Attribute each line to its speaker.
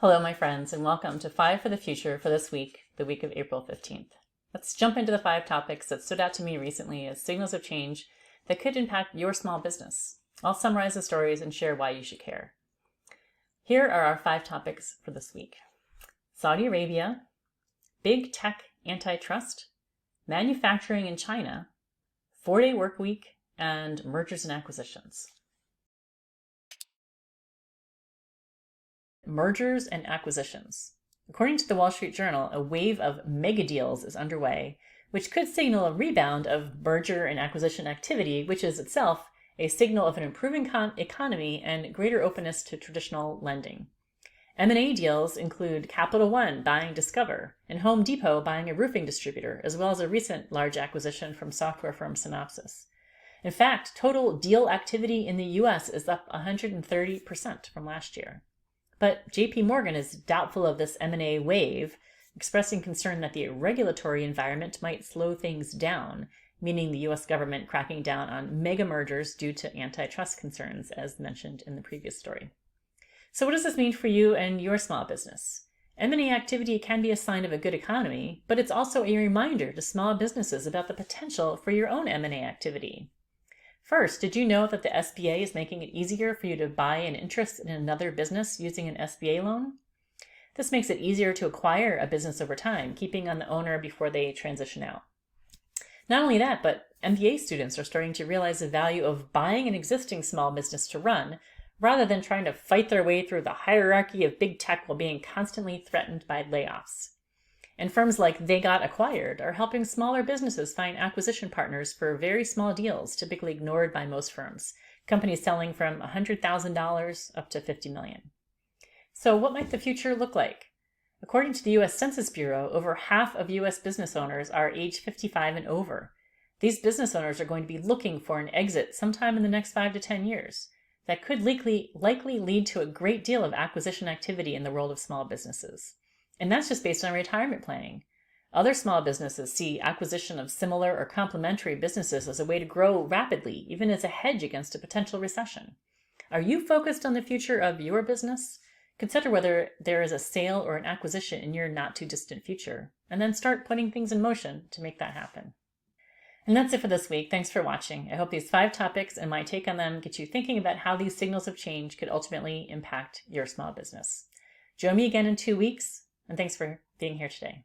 Speaker 1: Hello, my friends, and welcome to 5 for the Future for this week, the week of April 15th. Let's jump into the 5 topics that stood out to me recently as signals of change that could impact your small business. I'll summarize the stories and share why you should care. Here are our 5 topics for this week. Saudi Arabia, big tech antitrust, manufacturing in China, 4-day work week, and mergers and acquisitions. Mergers and acquisitions. According to the Wall Street Journal, a wave of mega deals is underway, which could signal a rebound of merger and acquisition activity, which is itself a signal of an improving economy and greater openness to traditional lending. M&A deals include Capital One buying Discover and Home Depot buying a roofing distributor, as well as a recent large acquisition from software firm Synopsys. In fact, total deal activity in the U.S. is up 130% from last year. But JP Morgan is doubtful of this M&A wave, expressing concern that the regulatory environment might slow things down, meaning the U.S. government cracking down on mega mergers due to antitrust concerns, as mentioned in the previous story. So what does this mean for you and your small business? M&A activity can be a sign of a good economy, but it's also a reminder to small businesses about the potential for your own M&A activity. First, did you know that the SBA is making it easier for you to buy an interest in another business using an SBA loan? This makes it easier to acquire a business over time, keeping on the owner before they transition out. Not only that, but MBA students are starting to realize the value of buying an existing small business to run, rather than trying to fight their way through the hierarchy of big tech while being constantly threatened by layoffs. And firms like They Got Acquired are helping smaller businesses find acquisition partners for very small deals, typically ignored by most firms, companies selling from $100,000 up to $50 million. So what might the future look like? According to the U.S. Census Bureau, over half of U.S. business owners are age 55 and over. These business owners are going to be looking for an exit sometime in the next 5 to 10 years. That could likely lead to a great deal of acquisition activity in the world of small businesses. And that's just based on retirement planning. Other small businesses see acquisition of similar or complementary businesses as a way to grow rapidly, even as a hedge against a potential recession. Are you focused on the future of your business? Consider whether there is a sale or an acquisition in your not too distant future, and then start putting things in motion to make that happen. And that's it for this week. Thanks for watching. I hope these 5 topics and my take on them get you thinking about how these signals of change could ultimately impact your small business. Join me again in 2 weeks. And thanks for being here today.